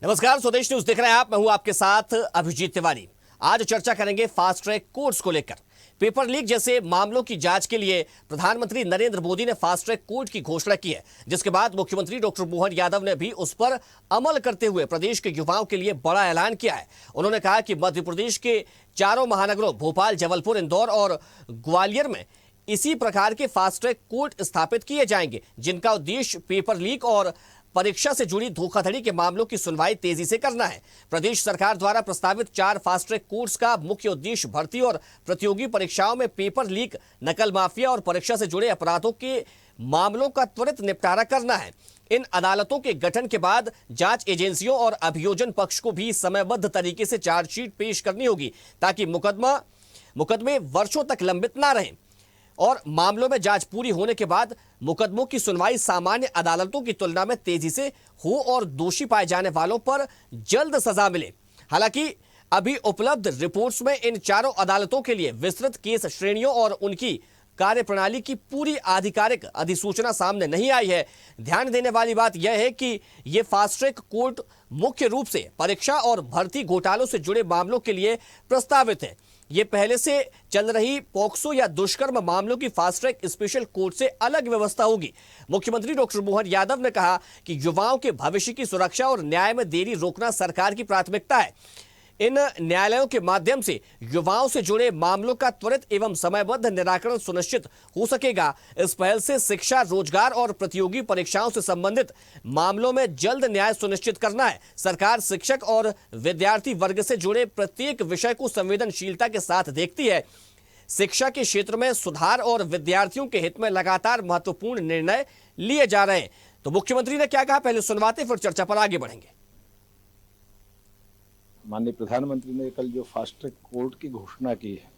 नमस्कार, स्वदेश न्यूज देख रहे हैं आप। मैं हूं आपके साथ अभिजीत तिवारी। आज चर्चा करेंगे फास्ट ट्रैक कोर्ट्स को लेकर। पेपर लीक जैसे मामलों की जांच के लिए प्रधानमंत्री नरेंद्र मोदी ने फास्ट ट्रैक कोर्ट की घोषणा की है, जिसके बाद मुख्यमंत्री डॉक्टर मोहन यादव ने भी उस पर अमल करते हुए प्रदेश के युवाओं के लिए बड़ा ऐलान किया है। उन्होंने कहा कि मध्य प्रदेश के चारों महानगरों भोपाल, जबलपुर, इंदौर और ग्वालियर में इसी प्रकार के फास्ट ट्रैक कोर्ट स्थापित किए जाएंगे, जिनका उद्देश्य पेपर लीक और परीक्षा से जुड़ी धोखाधड़ी के मामलों की सुनवाई तेजी से करना है। प्रदेश सरकार द्वारा प्रस्तावित 4 फास्ट ट्रैक कोर्ट्स का मुख्य उद्देश्य भर्ती और प्रतियोगी परीक्षाओं में पेपर लीक, नकल माफिया और परीक्षा से जुड़े अपराधों के मामलों का त्वरित निपटारा करना है। इन अदालतों के गठन के बाद जांच एजेंसियों और अभियोजन पक्ष को भी समयबद्ध तरीके से चार्जशीट पेश करनी होगी, ताकि मुकदमे वर्षों तक लंबित ना रहें और मामलों में जांच पूरी होने के बाद मुकदमों की सुनवाई सामान्य अदालतों की तुलना में तेजी से हो और दोषी पाए जाने वालों पर जल्द सजा मिले। हालांकि अभी उपलब्ध रिपोर्ट्स में इन चारों अदालतों के लिए विस्तृत केस श्रेणियों और उनकी कार्यप्रणाली की पूरी आधिकारिक अधिसूचना सामने नहीं आई है। ध्यान देने वाली बात यह है कि ये फास्ट ट्रैक कोर्ट मुख्य रूप से परीक्षा और भर्ती घोटालों से जुड़े मामलों के लिए प्रस्तावित है। ये पहले से चल रही पॉक्सो या दुष्कर्म मामलों की फास्ट ट्रैक स्पेशल कोर्ट से अलग व्यवस्था होगी। मुख्यमंत्री डॉक्टर मोहन यादव ने कहा कि युवाओं के भविष्य की सुरक्षा और न्याय में देरी रोकना सरकार की प्राथमिकता है। इन न्यायालयों के माध्यम से युवाओं से जुड़े मामलों का त्वरित एवं समयबद्ध निराकरण सुनिश्चित हो सकेगा। इस पहल से शिक्षा, रोजगार और प्रतियोगी परीक्षाओं से संबंधित मामलों में जल्द न्याय सुनिश्चित करना है। सरकार शिक्षक और विद्यार्थी वर्ग से जुड़े प्रत्येक विषय को संवेदनशीलता के साथ देखती है। शिक्षा के क्षेत्र में सुधार और विद्यार्थियों के हित में लगातार महत्वपूर्ण निर्णय लिए जा रहे हैं। तो मुख्यमंत्री ने क्या कहा, पहले सुनवाते फिर चर्चा पर आगे बढ़ेंगे। माननीय प्रधानमंत्री ने कल जो फास्ट ट्रैक कोर्ट की घोषणा की है,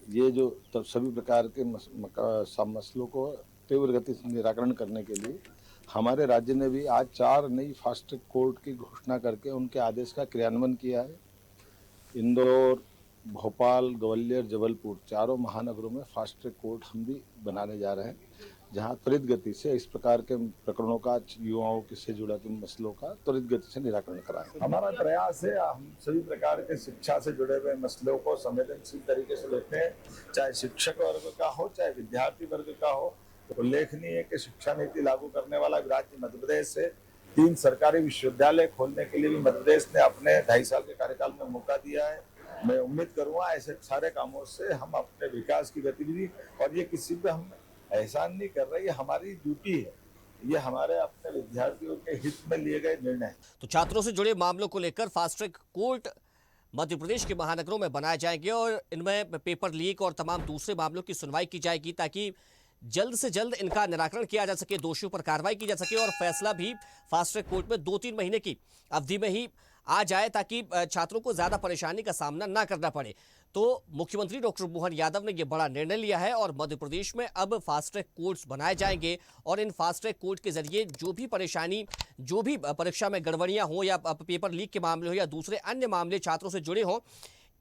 ये जो तब सभी प्रकार के मसलों को तीव्र गति से निराकरण करने के लिए हमारे राज्य ने भी आज 4 नई फास्ट ट्रैक कोर्ट की घोषणा करके उनके आदेश का क्रियान्वयन किया है। इंदौर, भोपाल, ग्वालियर, जबलपुर चारों महानगरों में फास्ट ट्रैक कोर्ट हम भी बनाने जा रहे हैं, जहां त्वरित गति से इस प्रकार के प्रकरणों का, युवाओं से जुड़ा के मसलों का त्वरित गति से निराकरण कराएं। हमारा प्रयास है हम सभी प्रकार के शिक्षा से जुड़े हुए मसलों को संवेदनशील तरीके से लेते हैं, चाहे शिक्षक वर्ग का हो, चाहे विद्यार्थी वर्ग का हो। तो उल्लेखनीय है कि शिक्षा नीति लागू करने वाला राज्य मध्य प्रदेश है। 3 सरकारी विश्वविद्यालय खोलने के लिए भी मध्य प्रदेश ने अपने 2.5 साल के कार्यकाल में मौका दिया है। मैं उम्मीद करूंगा ऐसे सारे कामों से हम अपने विकास की गतिविधि, और ये किसी पे हम एहसान नहीं कर रहे, ये हमारी ड्यूटी है, ये हमारे अपने विद्यार्थियों के हित में लिए गए निर्णय हैं। तो छात्रों से जुड़े मामलों को लेकर fast track court Madhya Pradesh के महानगरों में बनाए जाएंगे और इनमें पेपर लीक और तमाम दूसरे मामलों की सुनवाई की जाएगी, ताकि जल्द से जल्द इनका निराकरण किया जा सके, दोषियों पर कार्रवाई की जा सके और फैसला भी फास्ट ट्रैक कोर्ट में 2-3 महीने की अवधि में ही आ जाए, ताकि छात्रों को ज्यादा परेशानी का सामना ना करना पड़े। तो मुख्यमंत्री डॉक्टर मोहन यादव ने यह बड़ा निर्णय लिया है और मध्य प्रदेश में अब फास्ट ट्रैक कोर्ट्स बनाए जाएंगे और इन फास्ट ट्रैक कोर्ट के जरिए जो भी परेशानी, जो भी परीक्षा में गड़बड़ियां हो या पेपर लीक के मामले हो या दूसरे अन्य मामले छात्रों से जुड़े हों,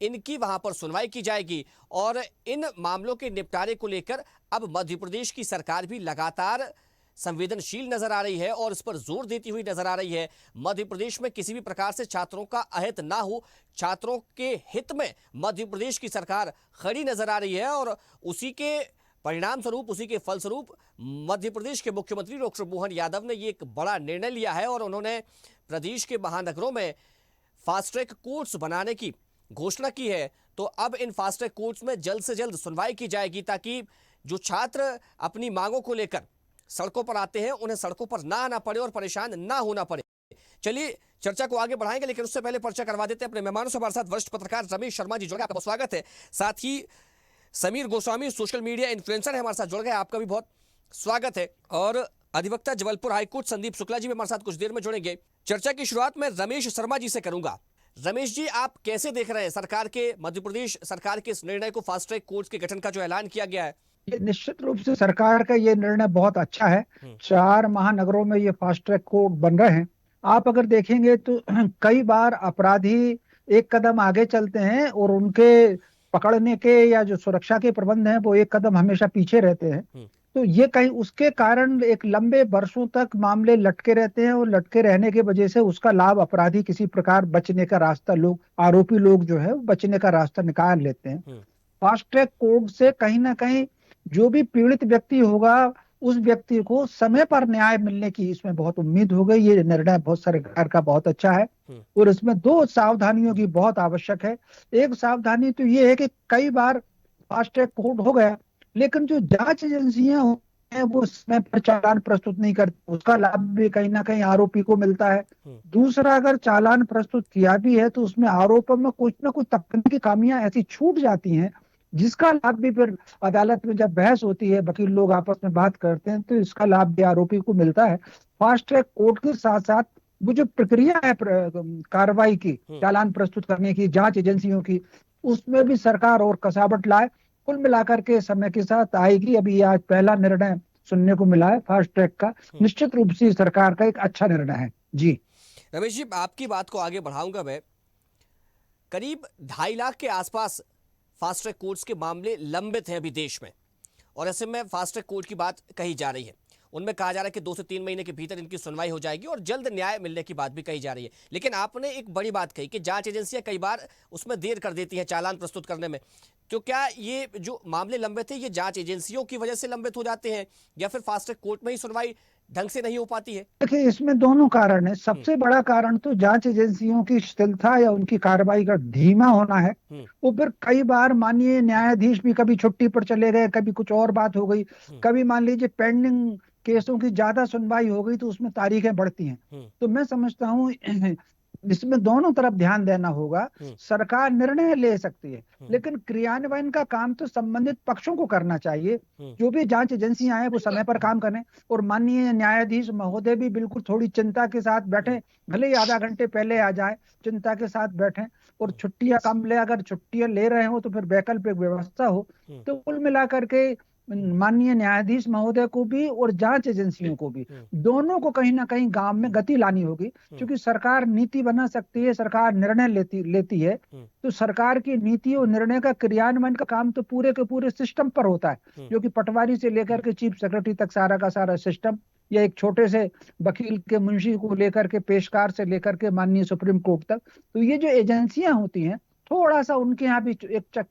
इनकी वहां पर सुनवाई की जाएगी। और इन मामलों के निपटारे को लेकर अब मध्य प्रदेश की सरकार भी लगातार संवेदनशील नजर आ रही है और इस पर जोर देती हुई नजर आ रही है। मध्य प्रदेश में किसी भी प्रकार से छात्रों का अहित ना हो, छात्रों के हित में मध्य प्रदेश की सरकार खड़ी नजर आ रही है और उसी के परिणाम स्वरूप, उसी के फलस्वरूप मध्य प्रदेश के मुख्यमंत्री डॉक्टर मोहन यादव ने ये एक बड़ा निर्णय लिया है और उन्होंने प्रदेश के महानगरों में फास्ट ट्रैक कोर्ट्स बनाने की घोषणा की है। तो अब इन फास्ट ट्रैक कोर्ट्स में जल्द से जल्द सुनवाई की जाएगी, ताकि जो छात्र अपनी मांगों को लेकर सड़कों पर आते हैं उन्हें सड़कों पर ना आना पड़े और परेशान ना होना पड़े। चलिए चर्चा को आगे बढ़ाएंगे, लेकिन उससे पहले परिचय करवा देते हैं अपने मेहमानों से। हमारे साथ वरिष्ठ पत्रकार रमेश शर्मा जी जुड़ गए, आपका स्वागत है। साथ ही Samir Goswami social media influencer है, हमारे साथ जुड़ गए, आपका भी बहुत स्वागत है। और अधिवक्ता जबलपुर हाईकोर्ट संदीप शुक्ला जी भी हमारे साथ कुछ देर में जुड़ेंगे। चर्चा की शुरुआत में रमेश शर्मा जी से करूंगा। रमेश जी, आप कैसे देख रहे हैं सरकार के, मध्य प्रदेश सरकार के इस निर्णय को, फास्ट ट्रैक कोर्ट के गठन का जो ऐलान किया गया है? ये निश्चित रूप से सरकार का ये निर्णय बहुत अच्छा है। 4 महानगरों में ये फास्ट ट्रैक कोर्ट बन रहे हैं। आप अगर देखेंगे तो कई बार अपराधी एक कदम आगे चलते हैं और उनके पकड़ने के या जो सुरक्षा के प्रबंध हैं वो एक कदम हमेशा पीछे रहते हैं। तो ये कहीं उसके कारण एक लंबे वर्षों तक मामले लटके रहते हैं, और लटके रहने की वजह से उसका लाभ अपराधी किसी प्रकार बचने का रास्ता, लोग आरोपी लोग जो है वो बचने का रास्ता निकाल लेते हैं। फास्ट ट्रैक कोर्ट से कहीं ना कहीं जो भी पीड़ित व्यक्ति होगा, उस व्यक्ति को समय पर न्याय मिलने की इसमें बहुत उम्मीद हो गई। ये निर्णय बहुत सरकार का बहुत अच्छा है, और इसमें दो सावधानियों की बहुत आवश्यक है। एक सावधानी तो ये है कि कई बार फास्ट ट्रैक कोर्ट हो गया, लेकिन जो जांच एजेंसियां हैं वो समय पर चालान प्रस्तुत नहीं करती, उसका लाभ भी कहीं ना कहीं आरोपी को मिलता है। दूसरा, अगर चालान प्रस्तुत किया भी है तो उसमें आरोपों में कुछ ना कुछ तकनीकी खामियां ऐसी छूट जाती हैं, जिसका लाभ भी फिर अदालत में जब बहस होती है, वकील लोग आपस में बात करते हैं, तो इसका लाभ भी आरोपी को मिलता है। फास्ट ट्रैक कोर्ट के साथ साथ वो जो प्रक्रिया है कार्रवाई की, चालान प्रस्तुत करने की, जांच एजेंसियों की, उसमें भी सरकार और कसावट लाए। कुल मिलाकर के समय के साथ आएगी। अभी आज पहला निर्णय सुनने को मिला है फास्ट ट्रैक का, निश्चित रूप से सरकार का एक अच्छा निर्णय है। जी रमेश जी, आपकी बात को आगे बढ़ाऊंगा मैं। करीब 2.5 लाख के आसपास फास्ट ट्रैक कोर्ट्स के मामले लंबित हैं अभी देश में, और ऐसे में फास्ट ट्रैक कोर्ट की बात कही जा रही है। उनमें कहा जा रहा है कि 2 से 3 महीने के भीतर इनकी सुनवाई हो जाएगी और जल्द न्याय मिलने की बात भी कही जा रही है। लेकिन आपने एक बड़ी बात कही कि जांच एजेंसियां कई बार उसमें देर कर देती हैं चालान प्रस्तुत करने में। तो क्या ये जो मामले लंबित थे, ये जांच एजेंसियों की वजह से लंबित हो जाते हैं, या फिर फास्ट ट्रैक कोर्ट में ही सुनवाई ढंग से नहीं हो पाती है? देखिए, इसमें दोनों कारण है। सबसे बड़ा कारण तो जांच एजेंसियों की शिथिलता या उनकी कार्रवाई का धीमा होना है। वो फिर कई बार माननीय न्यायाधीश भी कभी छुट्टी पर चले गए, कभी कुछ और बात हो गई, कभी मान लीजिए पेंडिंग केसों की ज्यादा सुनवाई हो गई, तो उसमें तारीखें बढ़ती हैं। तो मैं समझता हूँ इसमें दोनों तरफ ध्यान देना होगा। सरकार निर्णय ले सकती है, लेकिन क्रियान्वयन का काम तो संबंधित पक्षों को करना चाहिए। जो भी जांच एजेंसियां हैं वो समय पर काम करें, और माननीय न्यायाधीश महोदय भी बिल्कुल थोड़ी चिंता के साथ बैठे, भले ही आधा घंटे पहले आ जाए, चिंता के साथ बैठें, और छुट्टियां कम ले, अगर छुट्टियां ले रहे हो तो फिर वैकल्पिक व्यवस्था हो। तो कुल मिलाकर के माननीय न्यायाधीश महोदय को भी और जांच एजेंसियों को भी, दोनों को कहीं ना कहीं गांव में गति लानी होगी। क्योंकि सरकार नीति बना सकती है, सरकार निर्णय लेती है, तो सरकार की नीति और निर्णय का क्रियान्वयन का काम तो पूरे के पूरे सिस्टम पर होता है, जो कि पटवारी से लेकर के चीफ सेक्रेटरी तक सारा का सारा सिस्टम, या एक छोटे से वकील के मुंशी को लेकर के पेशकार से लेकर के माननीय सुप्रीम कोर्ट तक। तो ये जो एजेंसियां होती हैं, थोड़ा सा उनके यहाँ भी एक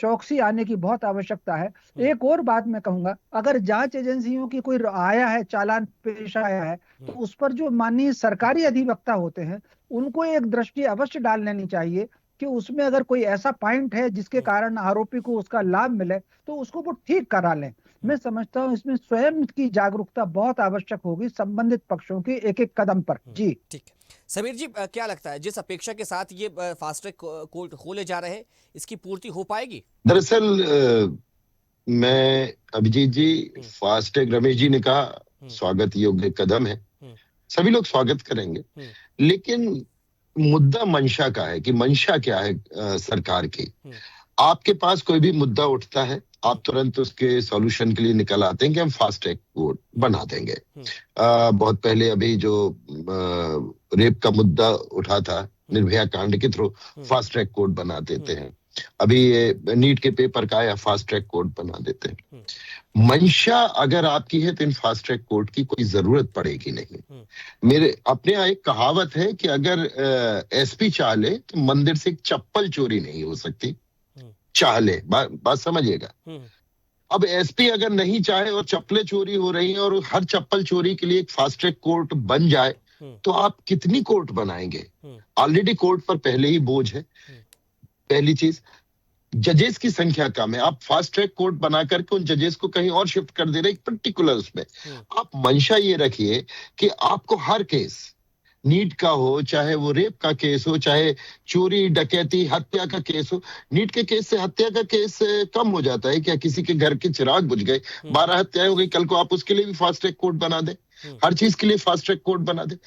चौकसी आने की बहुत आवश्यकता है। एक और बात मैं कहूंगा, अगर जांच एजेंसियों की कोई आया है, चालान पेश आया है, तो उस पर जो माननीय सरकारी अधिवक्ता होते हैं, उनको एक दृष्टि अवश्य डाल लेनी चाहिए कि उसमें अगर कोई ऐसा पॉइंट है जिसके कारण आरोपी को उसका लाभ मिले, तो उसको वो ठीक करा लें। मैं समझता हूँ इसमें स्वयं की जागरूकता बहुत आवश्यक होगी संबंधित पक्षों के एक एक कदम पर। जी ठीक है समीर जी, क्या लगता है जिस अपेक्षा के साथ ये फास्ट ट्रैक कोर्ट खोले जा रहे हैं, इसकी पूर्ति हो पाएगी? दरअसल मैं अभिजीत जी, फास्ट ट्रैक रमेश जी ने कहा स्वागत योग्य कदम है, सभी लोग स्वागत करेंगे, लेकिन मुद्दा मंशा का है कि मंशा क्या है सरकार की। आपके पास कोई भी मुद्दा उठता है, आप तुरंत उसके सॉल्यूशन के लिए निकल आते हैं कि हम फास्ट ट्रैक कोर्ट बना देंगे। बहुत पहले अभी जो रेप का मुद्दा उठा था निर्भया कांड के थ्रू, फास्ट ट्रैक कोर्ट बना देते हैं। अभी ये नीट के पेपर का आया, फास्ट ट्रैक कोर्ट बना देते हैं। मंशा अगर आपकी है तो इन फास्ट ट्रैक कोर्ट की कोई जरूरत पड़ेगी नहीं। मेरे अपने यहाँ एक कहावत है कि अगर एसपी चाह ले तो मंदिर से एक चप्पल चोरी नहीं हो सकती, चाह ले, बात समझिएगा। अब एसपी अगर नहीं चाहे और चप्पलें चोरी हो रही हैं और हर चप्पल चोरी के लिए एक फास्ट ट्रैक कोर्ट बन जाए, तो आप कितनी कोर्ट बनाएंगे? ऑलरेडी कोर्ट पर पहले ही बोझ है। पहली चीज, जजेस की संख्या कम है, आप फास्ट ट्रैक कोर्ट बना करके उन जजेस को कहीं और शिफ्ट कर दे रहे एक पर्टिकुलर उसमें। आप मंशा ये रखिए कि आपको हर केस, नीट का हो, चाहे वो रेप का केस हो, चाहे चोरी डकैती हत्या का केस हो। नीट के केस से हत्या का केस कम हो जाता है क्या? किसी के घर के चिराग बुझ गए, 12 हत्याएं हो गई, कल को आप उसके लिए भी फास्ट ट्रैक कोर्ट बना दे, हर चीज के लिए फास्ट ट्रैक कोर्ट बना दे।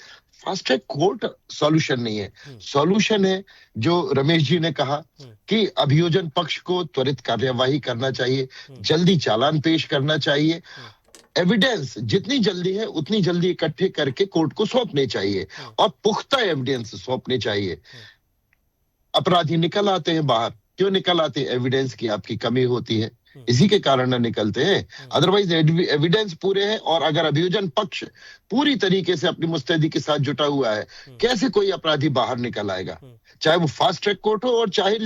फास्ट ट्रैक कोर्ट सॉल्यूशन नहीं है। सॉल्यूशन है जो रमेश जी ने कहा कि अभियोजन पक्ष को त्वरित कार्यवाही करना चाहिए, जल्दी चालान पेश करना चाहिए, एविडेंस जितनी जल्दी है उतनी जल्दी इकट्ठे करके कोर्ट को सौंपने चाहिए, और पुख्ता एविडेंस सौंपने चाहिए। अपराधी निकल आते हैं बाहर, क्यों निकल आते हैं? एविडेंस की आपकी कमी होती है। इसी के कारण न निकलते हैं। अदरवाइज एविडेंस पूरे हैं, और अगर अभियोजन पक्ष पूरी तरीके से अपनी मुस्तैदी के साथ जुटा हुआ है, कैसे कोई अपराधी बाहर निकल आएगा? चाहे वो फास्ट ट्रैक कोर्ट हो और चाहे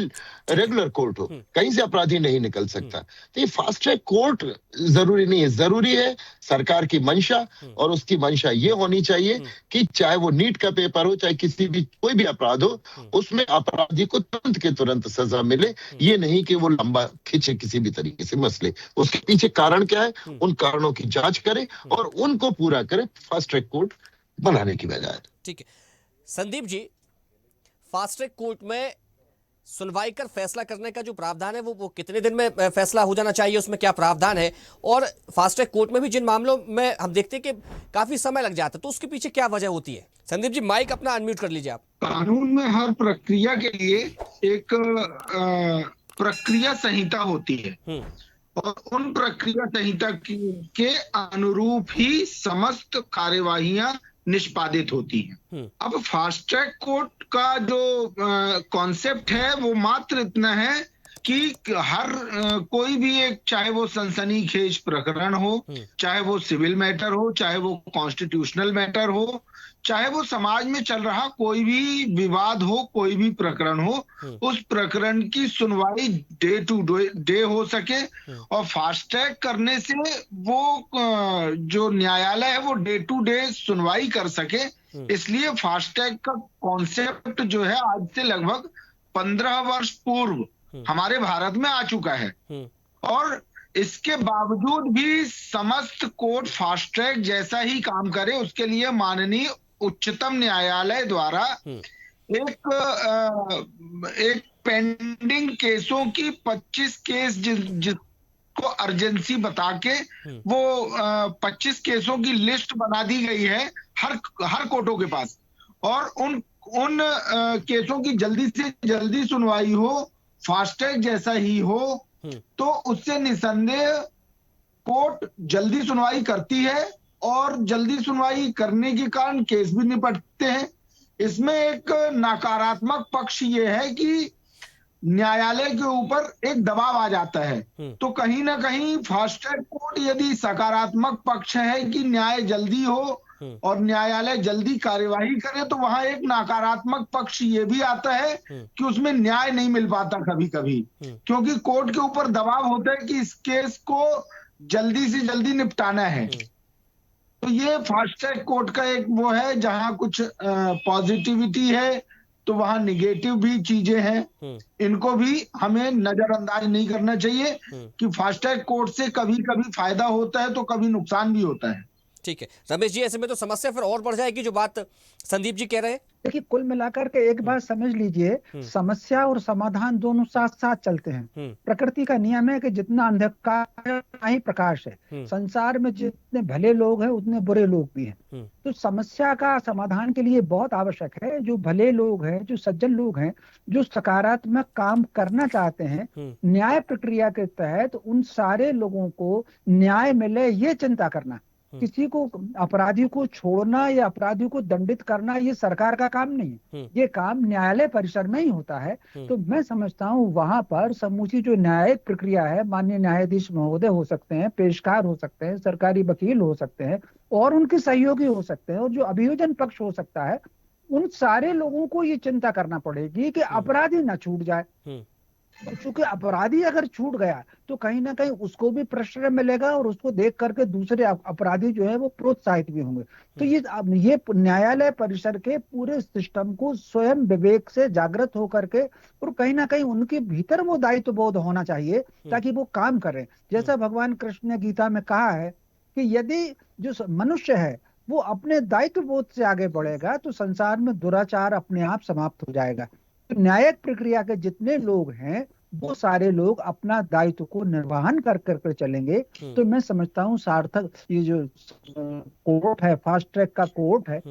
रेगुलर कोर्ट हो, कहीं से अपराधी नहीं निकल सकता। तो ये फास्ट ट्रैक कोर्ट जरूरी नहीं है, जरूरी है सरकार की मंशा, और उसकी मंशा ये होनी चाहिए कि चाहे वो नीट का पेपर हो, चाहे किसी भी कोई भी अपराध हो, उसमें अपराधी को तुरंत के तुरंत सजा मिले। ये नहीं कि वो लंबा खींचे किसी भी तरीके से मसले। उसके पीछे कारण क्या है, उन कारणों की जांच करे और उनको पूरा करे, फास्ट ट्रैक कोर्ट बनाने की बजाय। ठीक है Sandeep ji, fast track court में सुनवाई कर फैसला करने का जो प्रावधान है वो कितने दिन में फैसला हो जाना चाहिए, उसमें क्या प्रावधान है? और फास्ट ट्रैक कोर्ट में भी जिन मामलों में हम देखते हैं कि काफी समय लग जाता है, तो उसके पीछे क्या वजह होती है? संदीप जी माइक अपना अनम्यूट कर लीजिए आप। कानून में हर प्रक्रिया के लिए एक प्रक्रिया संहिता होती है, और उन प्रक्रिया संहिता के अनुरूप ही समस्त कार्यवाहियां निष्पादित होती हैं। अब फास्ट ट्रैक कोर्ट का जो कॉन्सेप्ट है वो मात्र इतना है कि हर कोई भी एक, चाहे वो सनसनीखेज प्रकरण हो, चाहे वो सिविल मैटर हो, चाहे वो कॉन्स्टिट्यूशनल मैटर हो, चाहे वो समाज में चल रहा कोई भी विवाद हो, कोई भी प्रकरण हो, उस प्रकरण की सुनवाई डे टू डे हो सके। और फास्ट ट्रैक करने से वो जो न्यायालय है वो डे टू डे सुनवाई कर सके। इसलिए फास्ट ट्रैक का कॉन्सेप्ट जो है आज से लगभग 15 वर्ष पूर्व हमारे भारत में आ चुका है, और इसके बावजूद भी समस्त कोर्ट फास्ट ट्रैक जैसा ही काम करे, उसके लिए माननीय उच्चतम न्यायालय द्वारा एक पेंडिंग केसों की 25 केस जिसको अर्जेंसी बता के वो 25 केसों की लिस्ट बना दी गई है हर कोर्टों के पास, और उन केसों की जल्दी से जल्दी सुनवाई हो, फास्ट ट्रैक जैसा ही हो, तो उससे निसंदेह कोर्ट जल्दी सुनवाई करती है, और जल्दी सुनवाई करने के कारण केस भी निपटते हैं। इसमें एक नकारात्मक पक्ष ये है कि न्यायालय के ऊपर एक दबाव आ जाता है। तो कहीं ना कहीं फास्ट ट्रैक कोर्ट यदि सकारात्मक पक्ष है कि न्याय जल्दी हो और न्यायालय जल्दी कार्यवाही करे, तो वहां एक नकारात्मक पक्ष ये भी आता है कि उसमें न्याय नहीं मिल पाता कभी कभी, क्योंकि कोर्ट के ऊपर दबाव होता है कि इस केस को जल्दी से जल्दी निपटाना है। तो ये फास्ट ट्रैक कोर्ट का एक वो है, जहां कुछ पॉजिटिविटी है तो वहां निगेटिव भी चीजें हैं। इनको भी हमें नजरअंदाज नहीं करना चाहिए कि फास्ट ट्रैक कोर्ट से कभी कभी फायदा होता है तो कभी नुकसान भी होता है। ठीक है रमेश जी, ऐसे में तो समस्या फिर और बढ़ जाएगी, जो बात संदीप जी कह रहे हैं। देखिए कुल मिलाकर के एक बात समझ लीजिए, समस्या और समाधान दोनों साथ साथ चलते हैं। प्रकृति का नियम है कि जितना अंधकार उतना ही प्रकाश है। संसार में जितने भले लोग हैं उतने बुरे लोग भी हैं। तो समस्या का समाधान के लिए बहुत आवश्यक है जो भले लोग हैं, जो सज्जन लोग हैं, जो सकारात्मक काम करना चाहते हैं, न्याय प्रक्रिया के तहत उन सारे लोगों को न्याय मिले, ये चिंता करना। किसी को, अपराधी को छोड़ना या अपराधी को दंडित करना ये सरकार का काम नहीं है, ये काम न्यायालय परिसर में ही होता है। तो मैं समझता हूँ वहां पर समूची जो न्यायिक प्रक्रिया है, माननीय न्यायाधीश महोदय हो सकते हैं, पेशकार हो सकते हैं, सरकारी वकील हो सकते हैं, और उनके सहयोगी हो सकते हैं, और जो अभियोजन पक्ष हो सकता है, उन सारे लोगों को ये चिंता करना पड़ेगी कि अपराधी ना छूट जाए। क्योंकि अपराधी अगर छूट गया तो कहीं ना कहीं उसको भी प्रश्रय मिलेगा, और उसको देख करके दूसरे अपराधी जो है वो प्रोत्साहित भी होंगे। तो ये न्यायालय परिसर के पूरे सिस्टम को स्वयं विवेक से जागृत होकर के, और कहीं ना कहीं उनके भीतर वो दायित्व बोध होना चाहिए ताकि वो काम करें। जैसा भगवान कृष्ण ने गीता में कहा है कि यदि जो मनुष्य है वो अपने दायित्व बोध से आगे बढ़ेगा तो संसार में दुराचार अपने आप समाप्त हो जाएगा। तो न्यायिक प्रक्रिया के जितने लोग हैं वो सारे लोग अपना दायित्व को निर्वहन कर कर चलेंगे, तो मैं समझता हूँ सार्थक ये जो कोर्ट है, फास्ट ट्रैक का कोर्ट है,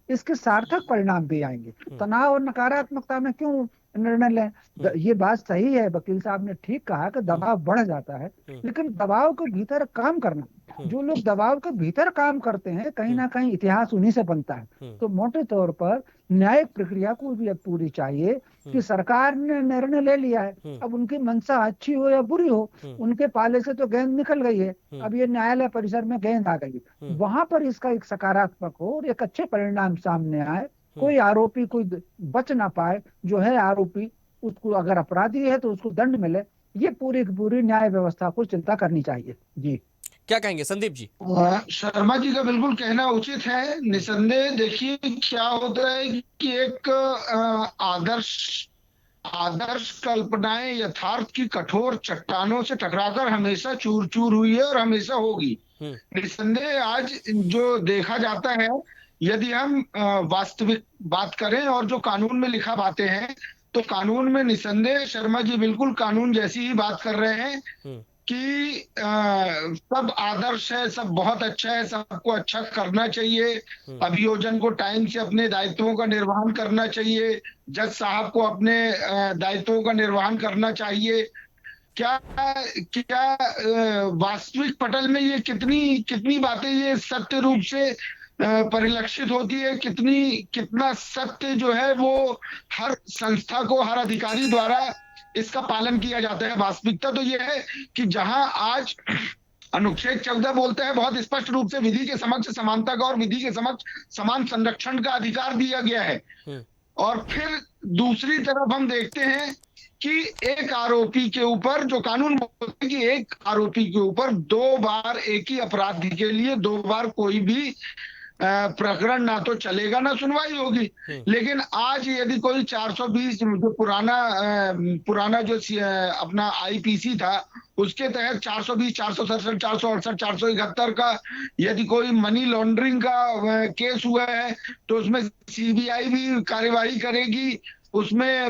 इसके सार्थक परिणाम भी आएंगे। तनाव और नकारात्मकता में क्यों निर्णय लें। ये बात सही है, वकील साहब ने ठीक कहा कि दबाव बढ़ जाता है, लेकिन दबाव के भीतर काम करना, जो लोग दबाव के भीतर काम करते हैं कहीं ना कहीं इतिहास उन्हीं से बनता है। तो मोटे तौर पर न्यायिक प्रक्रिया को भी अब पूरी चाहिए कि सरकार ने निर्णय ले लिया है, अब उनकी मंशा अच्छी हो या बुरी हो, उनके पाले से तो गेंद निकल गई है, अब ये न्यायालय परिसर में गेंद आ गई, वहां पर इसका एक सकारात्मक हो और एक अच्छे परिणाम सामने आए, कोई आरोपी कोई बच ना पाए, जो है आरोपी उसको अगर अपराधी है तो उसको दंड मिले, ये पूरी की पूरी न्याय व्यवस्था को चिंता करनी चाहिए। जी क्या कहेंगे संदीप जी? शर्मा जी का बिल्कुल कहना उचित है। निसंदेह देखिए क्या होता है कि एक आदर्श आदर्श कल्पनाएं यथार्थ की कठोर चट्टानों से टकराकर हमेशा चूर चूर हुई है और हमेशा होगी। निसंदेह आज जो देखा जाता है, यदि हम वास्तविक बात करें और जो कानून में लिखा बातें हैं, तो कानून में निसंदेह शर्मा जी बिल्कुल कानून जैसी ही बात कर रहे हैं कि सब आदर्श है, सब बहुत अच्छा है, सबको अच्छा करना चाहिए, अभियोजन को टाइम से अपने दायित्वों का निर्वहन करना चाहिए, जज साहब को अपने दायित्वों का निर्वहन करना चाहिए। क्या क्या वास्तविक पटल में ये कितनी कितनी बातें ये सत्य रूप से परिलक्षित होती है, कितना सत्य जो है वो हर संस्था को, हर अधिकारी द्वारा इसका पालन किया जाता है। वास्तविकता तो यह है कि जहां आज अनुच्छेद 14 बोलता है बहुत स्पष्ट रूप से विधि के समक्ष समानता का और विधि के समक्ष समान संरक्षण का अधिकार दिया गया है, और फिर दूसरी तरफ हम देखते हैं कि एक आरोपी के ऊपर, जो कानून बोलते हैं कि एक आरोपी के ऊपर 2 बार एक ही अपराध के लिए 2 बार कोई भी प्रकरण ना तो चलेगा ना सुनवाई होगी। लेकिन आज यदि कोई 420 जो पुराना जो अपना आईपीसी था, उसके तहत 420, 467, 468, 471 का यदि कोई मनी लॉन्ड्रिंग का केस हुआ है, तो उसमें सीबीआई भी कार्यवाही करेगी, उसमें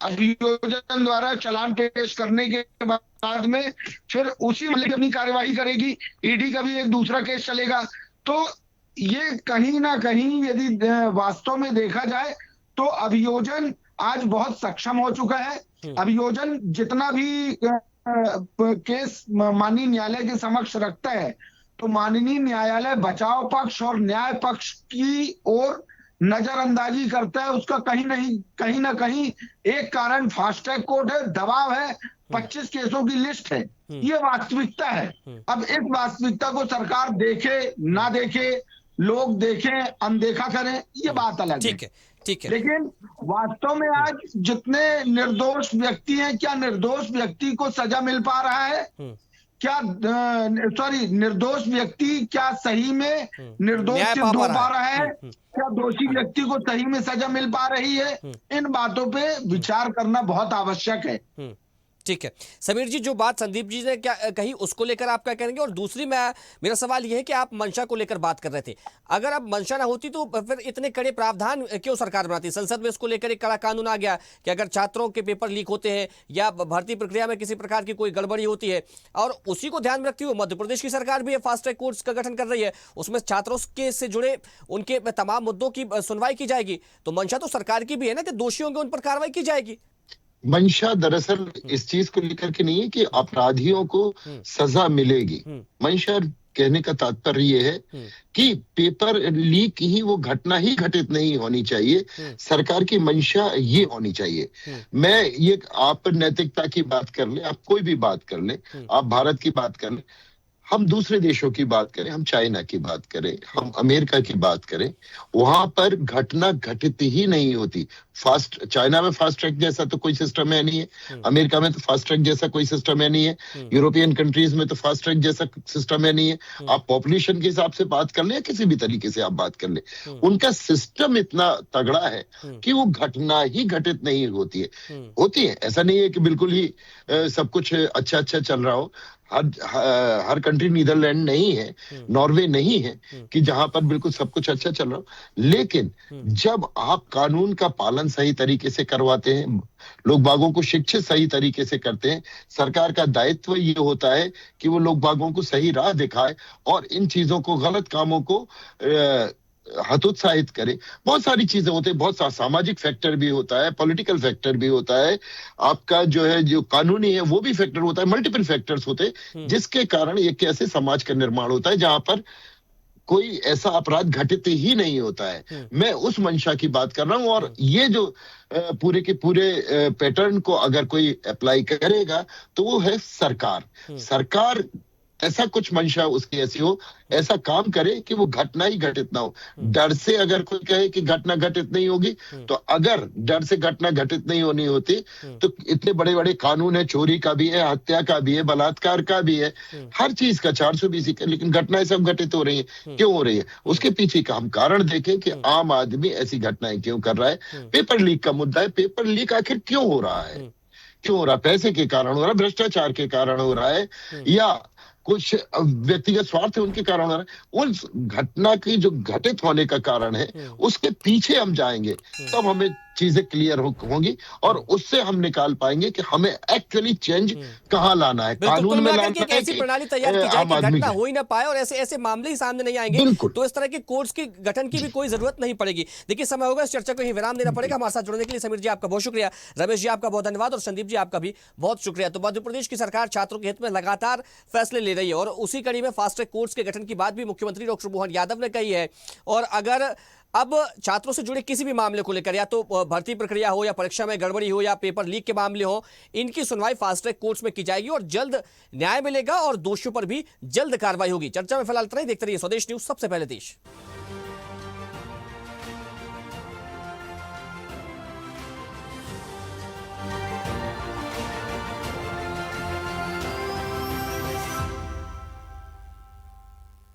अभियोजन द्वारा चालान पेश करने के बाद में फिर उसी मामले की अपनी कार्यवाही करेगी, ईडी का भी एक दूसरा केस चलेगा। तो ये कहीं ना कहीं यदि वास्तव में देखा जाए तो अभियोजन आज बहुत सक्षम हो चुका है। अभियोजन जितना भी केस माननीय न्यायालय के समक्ष रखता है, तो माननीय न्यायालय बचाव पक्ष और न्याय पक्ष की ओर नजरअंदाजी करता है। उसका कहीं ना कहीं एक कारण फास्ट ट्रैक कोर्ट है, दबाव है, 25 केसों की लिस्ट है, ये वास्तविकता है। अब इस वास्तविकता को सरकार देखे ना देखे, लोग देखें अनदेखा करें, ये बात अलग है। ठीक है। लेकिन वास्तव में आज जितने निर्दोष व्यक्ति हैं, क्या निर्दोष व्यक्ति को सजा मिल पा रहा है? क्या निर्दोष व्यक्ति क्या सही में निर्दोष सिद्ध हो पा रहा है? क्या दोषी व्यक्ति को सही में सजा मिल पा रही है? इन बातों पे विचार करना बहुत आवश्यक है। ठीक है समीर जी, जो बात संदीप जी ने क्या कही उसको लेकर आप क्या कहेंगे? और दूसरी मेरा सवाल यह है कि आप मंशा को लेकर बात कर रहे थे, अगर अब मंशा ना होती तो फिर इतने कड़े प्रावधान क्यों सरकार बनाती? संसद में उसको लेकर एक कड़ा कानून आ गया कि अगर छात्रों के पेपर लीक होते हैं या भर्ती प्रक्रिया में किसी प्रकार की कोई गड़बड़ी होती है, और उसी को ध्यान में रखते हुए मध्य प्रदेश की सरकार भी फास्ट ट्रैक कोर्ट्स का गठन कर रही है, उसमें छात्रों के से जुड़े उनके तमाम मुद्दों की सुनवाई की जाएगी। तो मंशा तो सरकार की भी है ना कि दोषी होंगे उन पर कार्रवाई की जाएगी। मंशा दरअसल इस चीज को लेकर के नहीं है कि अपराधियों को सजा मिलेगी। मंशा कहने का तात्पर्य ये है कि पेपर लीक ही वो घटना ही घटित नहीं होनी चाहिए। सरकार की मंशा ये होनी चाहिए। मैं ये, आप नैतिकता की बात कर ले, आप कोई भी बात कर ले, आप भारत की बात कर ले, हम दूसरे देशों की बात करें, हम चाइना की बात करें, हम अमेरिका की बात करें, वहां पर घटना घटित ही नहीं होती। चाइना में फास्ट ट्रैक जैसा तो कोई सिस्टम है नहीं है, अमेरिका में तो फास्ट ट्रैक जैसा कोई सिस्टम है नहीं है, यूरोपियन कंट्रीज में तो फास्ट ट्रैक जैसा सिस्टम है नहीं है। आप पॉपुलेशन के हिसाब से बात कर ले या किसी भी तरीके से आप बात कर ले, उनका सिस्टम इतना तगड़ा है कि वो घटना ही घटित नहीं होती है। ऐसा नहीं है कि बिल्कुल ही सब कुछ अच्छा चल रहा हो। हर कंट्री नीदरलैंड नहीं है, नॉर्वे नहीं है कि जहां पर बिल्कुल सब कुछ अच्छा चल रहा हो। लेकिन जब आप कानून का पालन सही तरीके से करवाते हैं, लोग बागों को शिक्षित सही तरीके से करते हैं, सरकार का दायित्व ये होता है कि वो लोग बागों को सही राह दिखाए और इन चीजों को, गलत कामों को हतोत्साहित करे। बहुत सारी चीजें होती है, बहुत सामाजिक फैक्टर भी होता है, पॉलिटिकल फैक्टर भी होता है, आपका जो है जो कानूनी है वो भी फैक्टर होता है, मल्टीपल फैक्टर्स होते हैं जिसके कारण एक ऐसे समाज का निर्माण होता है जहां पर कोई ऐसा अपराध घटित ही नहीं होता है। मैं उस मंशा की बात कर रहा हूं, और ये जो पूरे के पूरे पैटर्न को अगर कोई अप्लाई करेगा तो वो है सरकार। सरकार ऐसा कुछ मंशा उसकी ऐसी हो, ऐसा काम करे कि वो घटना ही घटित ना हो। डर से अगर कोई कहे कि घटना घटित नहीं होगी, तो अगर डर से घटना घटित नहीं होनी होती तो इतने बड़े बड़े कानून है, चोरी का भी है, हत्या का भी है, बलात्कार का भी है, हर चीज का 420 का, लेकिन घटनाएं सब घटित हो रही है। क्यों हो रही है? उसके पीछे का हम कारण देखें कि आम आदमी ऐसी घटनाएं क्यों कर रहा है। पेपर लीक का मुद्दा है, पेपर लीक आखिर क्यों हो रहा है? क्यों हो रहा है? पैसे के कारण हो रहा है, भ्रष्टाचार के कारण हो रहा है, या कुछ व्यक्तिगत स्वार्थ है उनके कारण हो रहा है? उस घटना की जो घटित होने का कारण है उसके पीछे हम जाएंगे, तब हमें चीजें क्लियर होंगी और उससे हम निकाल पाएंगे कि हमें एक्चुअली चेंज कहां लाना है, कानून में लाना है ऐसी कि प्रणाली तैयार की जाए आम कि आदमी घटना की। हो ही ना पाए और ऐसे ऐसे मामले ही सामने नहीं आएंगे, बिल्कुल। तो इस तरह के कोर्ट्स के गठन की भी कोई जरूरत नहीं पड़ेगी। देखिए समय होगा, इस चर्चा को ही विराम देना पड़ेगा। हमारे साथ जुड़ने के लिए समीर जी आपका बहुत शुक्रिया, रमेश जी आपका बहुत धन्यवाद और संदीप जी आपका भी बहुत शुक्रिया। तो मध्य प्रदेश की सरकार छात्रों के हित में लगातार फैसले ले रही है और उसी कड़ी में फास्ट ट्रैक कोर्ट्स के गठन की बात भी मुख्यमंत्री डॉक्टर मोहन यादव ने कही है। और अगर अब छात्रों से जुड़े किसी भी मामले को लेकर, या तो भर्ती प्रक्रिया हो या परीक्षा में गड़बड़ी हो या पेपर लीक के मामले हो, इनकी सुनवाई फास्ट ट्रैक कोर्ट्स में की जाएगी और जल्द न्याय मिलेगा और दोषियों पर भी जल्द कार्रवाई होगी। चर्चा में फिलहाल इतना ही। देखते रहिए स्वदेश न्यूज, सबसे पहले देश।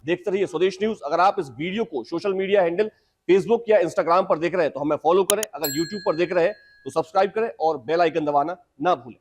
देखते रहिए स्वदेश न्यूज। अगर आप इस वीडियो को सोशल मीडिया हैंडल फेसबुक या इंस्टाग्राम पर देख रहे हैं तो हमें फॉलो करें, अगर यूट्यूब पर देख रहे हैं तो सब्सक्राइब करें और बेल आइकन दबाना ना भूलें।